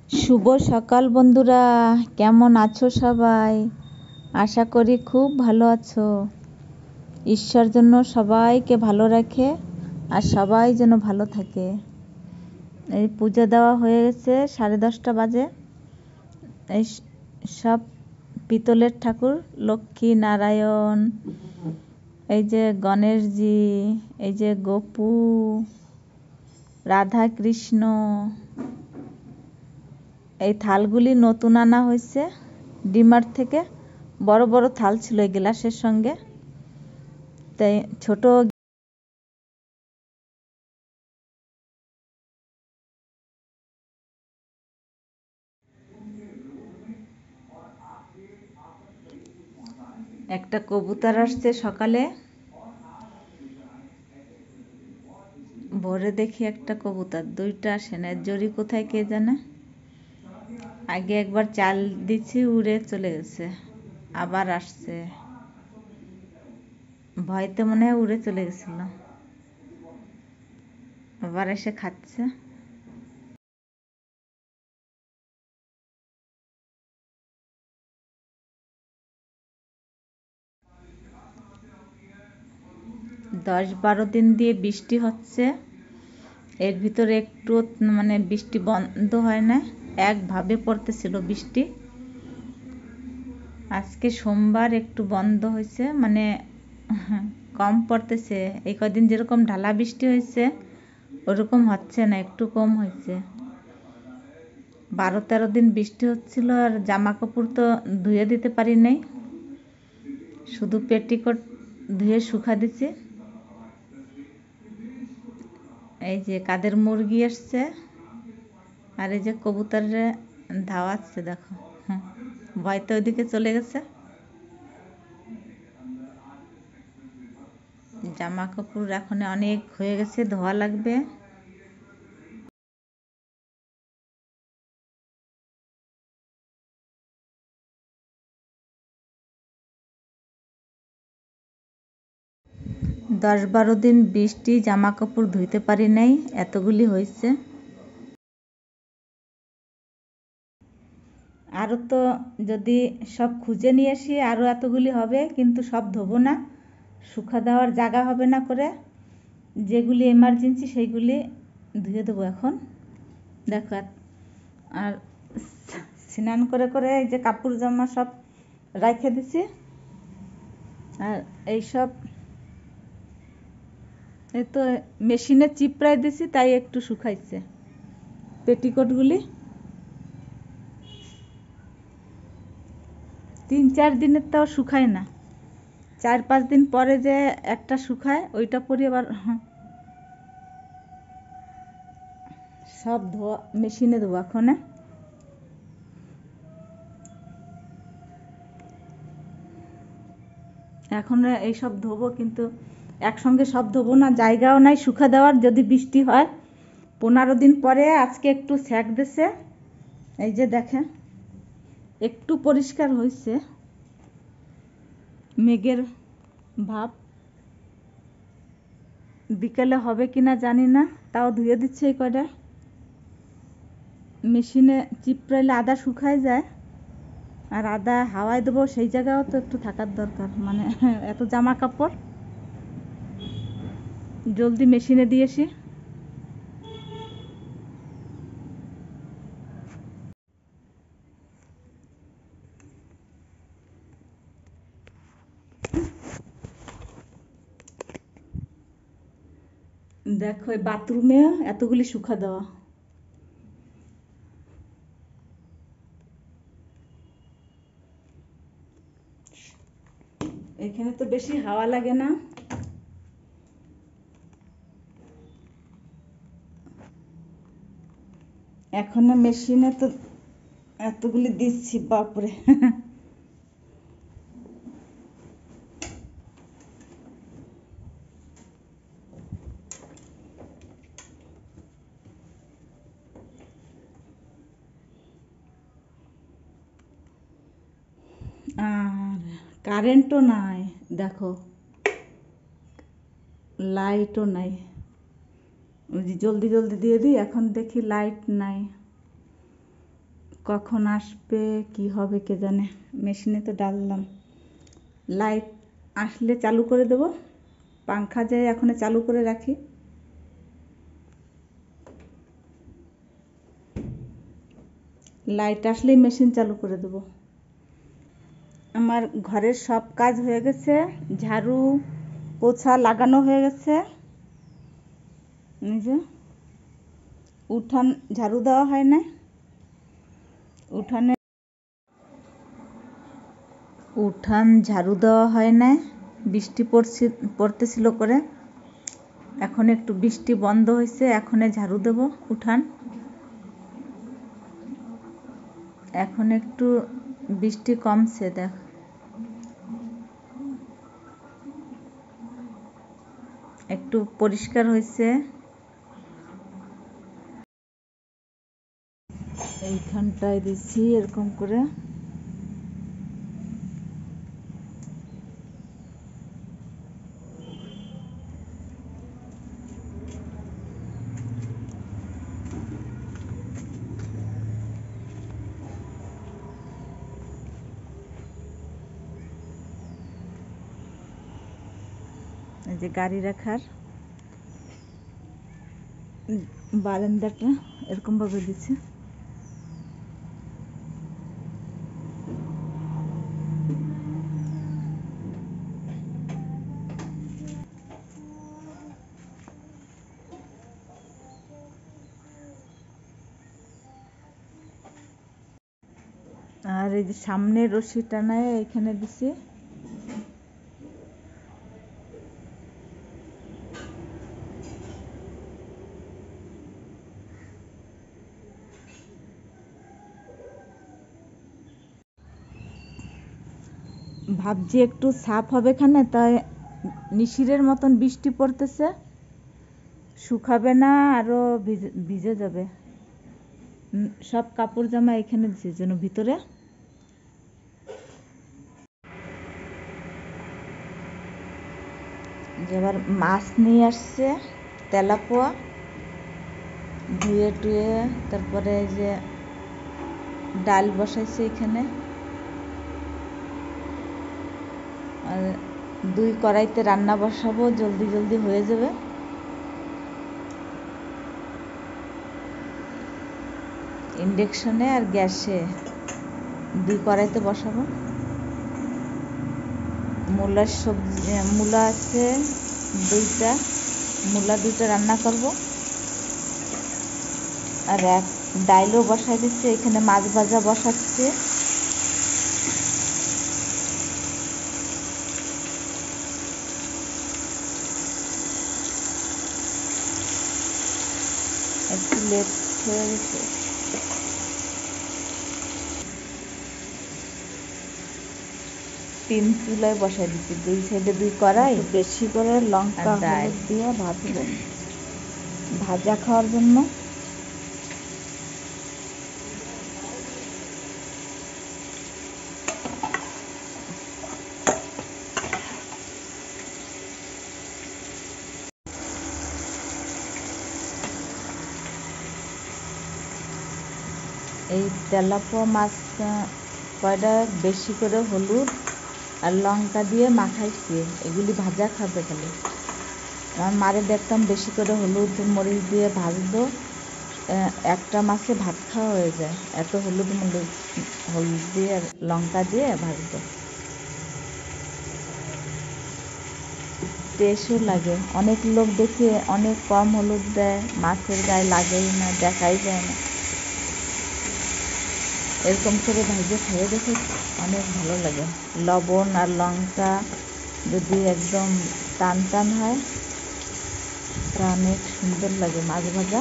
শুভ সকাল বন্ধুরা, কেমন আছো সবাই? আশা করি খুব ভালো আছো। ঈশ্বর যেন সবাইকে ভালো রাখে আর সবাই যেন ভালো থাকে। এই পূজা দেওয়া হয়ে গেছে, 10:30 বাজে। এই সব পিতলের ঠাকুর, লক্ষ্মী নারায়ণ, এই যে গণেশজি, এই যে গোপু, রাধা কৃষ্ণ। এই থালগুলি নতুন আনা হয়েছে ডিমার্ট থেকে। বড় বড় থাল ছিল এই গ্লাসের সঙ্গে, তাই ছোট একটা কবুতর আসছে সকালে। ভোরে দেখি একটা কবুতর, দুইটা আসে না, জড়ি কোথায় কে জানে। আগে একবার চাল দিচ্ছি, উড়ে চলে গেছে, আবার আসছে। ভয়তে মনে হয় উড়ে চলে গেছিল, আবার এসে খাচ্ছে। 10-12 দিন দিয়ে বৃষ্টি হচ্ছে, এর ভিতরে একটু মানে বৃষ্টি বন্ধ হয় না, একভাবে পড়তেছিল বৃষ্টি। আজকে সোমবার একটু বন্ধ হয়েছে, মানে কম পড়তেছে। এই কদিন যেরকম ঢালা বৃষ্টি হয়েছে ওরকম হচ্ছে না, একটু কম হয়েছে। 12-13 দিন বৃষ্টি হচ্ছিল, আর জামা কাপড় তো ধুয়ে দিতে পারি নাই, শুধু পেটিকোট ধুয়ে শুকা দিছি। এই যে কাদের মুরগি আসছে, আর এই যে কবুতরে ধাওয়াচ্ছে, দেখো। ভয়তে ওইদিকে চলে গেছে। জামা কাপড় এখন অনেক হয়ে গেছে, ধোয়া লাগবে। দশ 12 দিন বৃষ্টি, জামা কাপড় ধুইতে পারি নাই, এতগুলি হয়েছে। আরও তো যদি সব খুঁজে নিয়ে আসি আরও এতগুলি হবে, কিন্তু সব ধোবো না, শুকা দেওয়ার জায়গা হবে না করে। যেগুলি এমার্জেন্সি সেইগুলি ধুয়ে দেবো এখন, দেখো। আর স্নান করে করে এই যে কাপড় জামা সব রাখে দিছি, আর এইসব এই তো মেশিনে চিপড়াই দিছি, তাই একটু শুকাইছে। পেটিকোটগুলি 3-4 দিনের তাও শুকায় না, 4-5 দিন পরে যে একটা শুকায়, ওইটা পরে আবার সব ধোয়া মেশিনে দেবো এখন। এখন এইসব ধোবো, কিন্তু একসঙ্গে সব ধোবো না, জায়গাও নাই শুকা দেওয়ার যদি বৃষ্টি হয়। 15 দিন পরে আজকে একটু সেক দিছে, এই যে দেখেন একটু পরিষ্কার হয়েছে, মেঘের ভাব। বিকেলে হবে কিনা জানি না, তাও ধুয়ে দিচ্ছে এই কয়টা। মেশিনে চিপড়াইলে আদা শুকায় যায়, আর আদা হাওয়ায় দেবো, সেই জায়গাও তো একটু থাকার দরকার, মানে এত জামা কাপড় জলদি মেশিনে দিয়েছি। দেখো এই বাথরুমে এতগুলি শুকা দেওয়া, এখানে তো বেশি হাওয়া লাগে না। এখন মেশিনে তো এতগুলি দিচ্ছি, বাপরে। আর কারেন্টও নাই, দেখো লাইটও নাই। ওই যে জলদি জলদি দিয়ে দিই, এখন দেখি লাইট নাই। কখন আসবে কি হবে কে জানে। মেশিনে তো ডাললাম, লাইট আসলে চালু করে দেব। পাংখা যে এখন চালু করে রাখি। লাইট আসলেই মেশিন চালু করে দেব। আমার ঘরের সব কাজ হয়ে গেছে, ঝাড়ু পোছা লাগানো হয়ে গেছে। এই যে উঠান ঝাড়ু দেওয়া হয় না, উঠান ঝাড়ু দেওয়া হয় না, বৃষ্টি পড়তেছিল করে। এখন একটু বৃষ্টি বন্ধ হয়েছে, এখন ঝাড়ু দেব উঠান। এখন একটু বৃষ্টি কমছে, দেখ একটু পরিষ্কার হয়েছে। এইখানটায় দিচ্ছি এরকম করে। এই যে গাড়ি রাখার বারান্দাটা এরকম ভাবে দিচ্ছে। আর এই যে সামনে রশি টানায় এখানে দিছি। ভাবছি একটু সাফ হবে এখানে, তাই নিশিরের মতন বৃষ্টি পড়তেছে, শুকাবে না, আরো ভিজে যাবে। সব কাপড় জামা এখানে দিছি যেন ভিতরে। এবার মাছ নিয়ে আসছে, তেলাপোয়া ধুয়ে টুয়ে, তারপরে এই যে ডাল বসাইছে এখানে। আর 2 কড়াইতে রান্না বসাবো, জলদি জলদি হয়ে যাবে। ইন্ডাকশনে আর গ্যাসে 2 কড়াইতে বসাবো। মূলার সবজি, মূলা আছে 2টা, মূলা 2টা রান্না করব। আর ডাইলও বসাই দিচ্ছে, এখানে মাছ ভাজা বসাচ্ছে। একটু লেট হয়ে গেছে। 3 চুলায় বসাই দিচ্ছি, 2 সাইডে 2 কড়াই। বেশি করে লঙ্কা হলুদ দিয়ে ভাজবো, ভাজা খাওয়ার জন্য। এই তেলাপোয়া মাছ কয়টা বেশি করে হলুদ আর লঙ্কা দিয়ে মাখাইছি, এগুলি ভাজা খাবে খালি। আমার মারে দেখতাম বেশি করে হলুদ মরিচ দিয়ে ভাজতো, একটা মাছে ভাত খাওয়া হয়ে যায়, এত হলুদ দিয়ে আর লঙ্কা দিয়ে ভাজতো। টেস্টও লাগে। অনেক লোক দেখি অনেক কম হলুদ দেয়, মাছের গায়ে লাগেই না, দেখাই যায় না। এরকম করে ভাজে খেয়ে দেখে অনেক ভালো লাগে। লবণ আর লঙ্কা যদি একদম টান টান হয় তা অনেক সুন্দর লাগে মাছ ভাজা।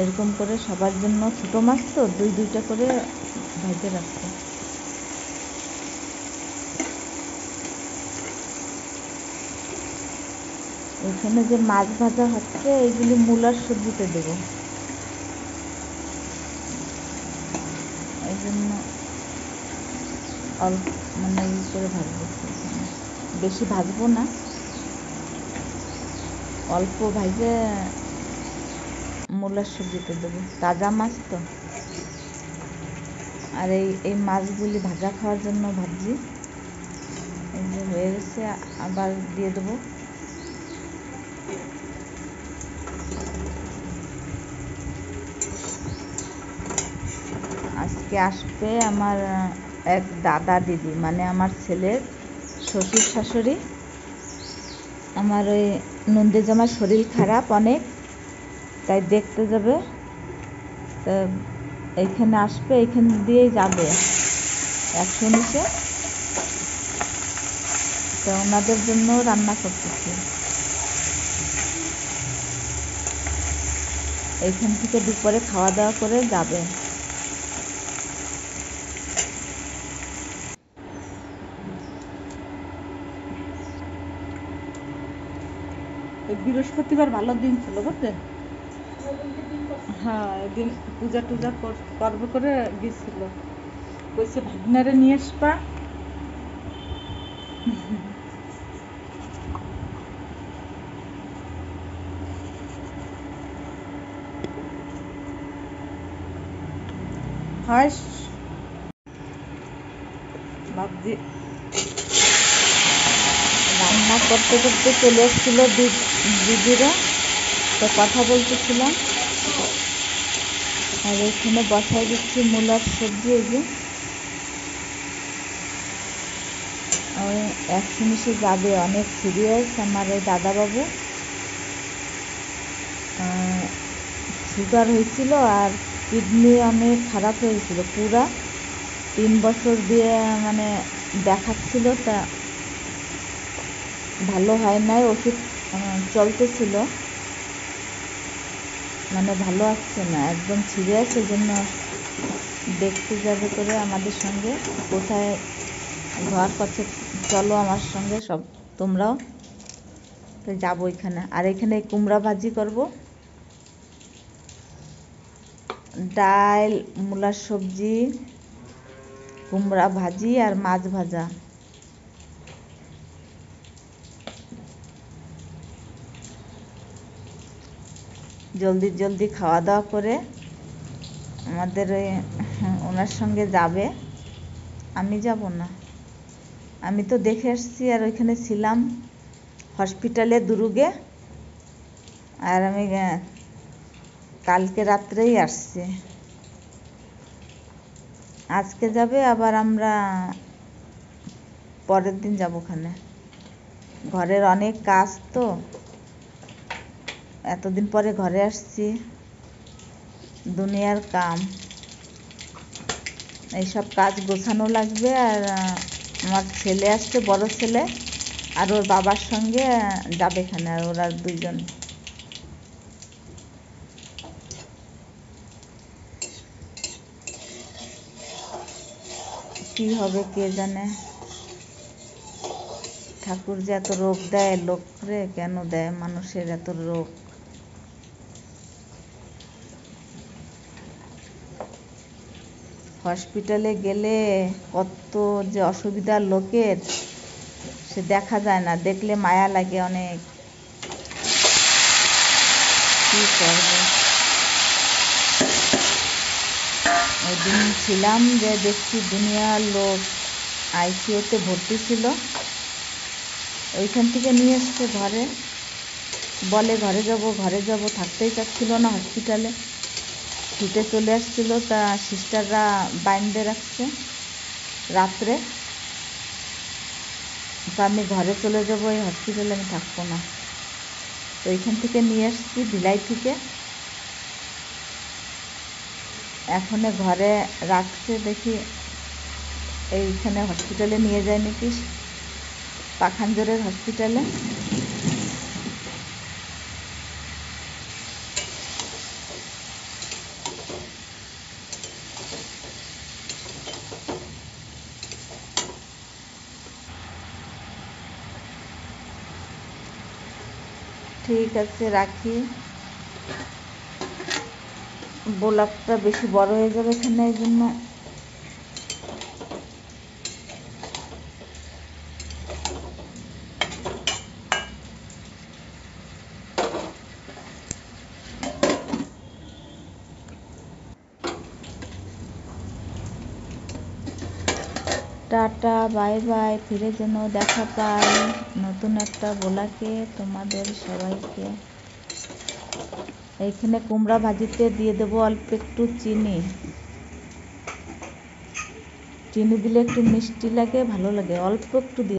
এরকম করে সবার জন্য, ছোটো মাছ তো 2-2টা করে ভেজে রাখতে। এখানে যে মাছ ভাজা হচ্ছে এইগুলি মূলার সবজিতে দেবো, এই জন্য অল্প মানে করে ভাজবো। বেশি ভাজবো না, অল্প ভাজে মূলার সবজিতে দেবো, তাজা মাছ তো। আর এই মাছগুলি ভাজা খাওয়ার জন্য ভাবছি। এই যে হয়ে গেছে, আবার দিয়ে দেবো। আজকে আসবে আমার এক দাদা দিদি, মানে আমার ছেলের শ্বশুর শাশুড়ি। আমার ওই নন্দী জামার শরীর খারাপ অনেক, তাই দেখতে যাবে। তা এইখানে আসবে, এইখান দিয়েই যাবে 119-এ। তো ওনাদের জন্য রান্না করতেছি। এইখান থেকে দুপুরে খাওয়া দাওয়া করে যাবে। বৃহস্পতিবার ভালো দিন ছিল বুঝলে। হ্যাঁ, এদিন পূজা টুজা করবে করে গেছিল। কইছে ভাগনারে নিয়ে আসবা। হয় ভাবছি রান্না করতে করতে চলে এসেছিল দিদিরা, তো কথা বলতেছিলাম। আর এখানে বসাই দিচ্ছি মূলার সবজি। এই যে ওই 119-এ যাবে, অনেক সিরিয়াস আমার ওই দাদাবাবু। সুগার হয়েছিল আর কিডনি অনেক খারাপ হয়েছিল, পুরা 3 বছর দিয়ে মানে দেখাচ্ছিল, তা ভালো হয় নাই। ওষুধ চলতেছিল, মানে ভালো আসছে না, একদম সিরিয়াস। এই জন্য দেখতে যাবে করে আমাদের সঙ্গে। কোথায় ঘর করছে, চলো আমার সঙ্গে সব তোমরাও। তো যাবো এখানে। আর এখানে কুমড়া ভাজি করব, ডাল, মূলার সবজি, কুমড়া ভাজি আর মাছ ভাজা। জলদি জলদি খাওয়া দাওয়া করে আমাদের ওনার সঙ্গে যাবে। আমি যাব না, আমি তো দেখে এসছি আর ওইখানে ছিলাম হসপিটালে দুর্গে। আর আমি কালকে রাত্রেই আসছি। আজকে যাবে, আবার আমরা পরের দিন যাব ওখানে। ঘরের অনেক কাজ তো, এতদিন পরে ঘরে আসছি, দুনিয়ার কাম, এইসব কাজ গোছানো লাগবে। আর আমার ছেলে আসছে, বড় ছেলে, আর ওর বাবার সঙ্গে যাবে এখানে। আর ওরা দুইজন কি হবে কে জানে। ঠাকুর যে এত রোগ দেয় লোকরে, কেন দেয় মানুষের এত রোগ। হসপিটালে গেলে কত যে অসুবিধা লোকের, সে দেখা যায় না, দেখলে মায়া লাগে অনেক। কি করবে। ওই দিন ছিলাম যে দেখছি দুনিয়ার লোক আইসিইউতে ভর্তি ছিল। ওইখান থেকে নিয়ে এসছে ঘরে, বলে ঘরে যাব ঘরে যাব, থাকতেই চাচ্ছিল না হসপিটালে, ছুটে চলে আসছিল। তা সিস্টাররা বাইন্ধে রাখছে রাত্রে। তো আমি ঘরে চলে যাব, এই হসপিটালে আমি থাকবো না। তো এইখান থেকে নিয়ে আসছি ভিলাই থেকে। এখন ঘরে রাখছে, দেখি এইখানে হসপিটালে নিয়ে যায় নাকি, পাখানজোরের হসপিটালে। ঠিক আছে, রাখি। ব্লগটা বেশি বড় হয়ে যাবে এখানে, এই জন্য। টাটা বাই বাই, ফিরে যেন দেখা পাই নতুন একটা ব্লগে তোমাদের সবাইকে। এইখানে কুমড়া ভাজিতে দিয়ে দেবো অল্প একটু চিনি। চিনি দিলে একটু মিষ্টি লাগে, ভালো লাগে, অল্প একটু দিয়ে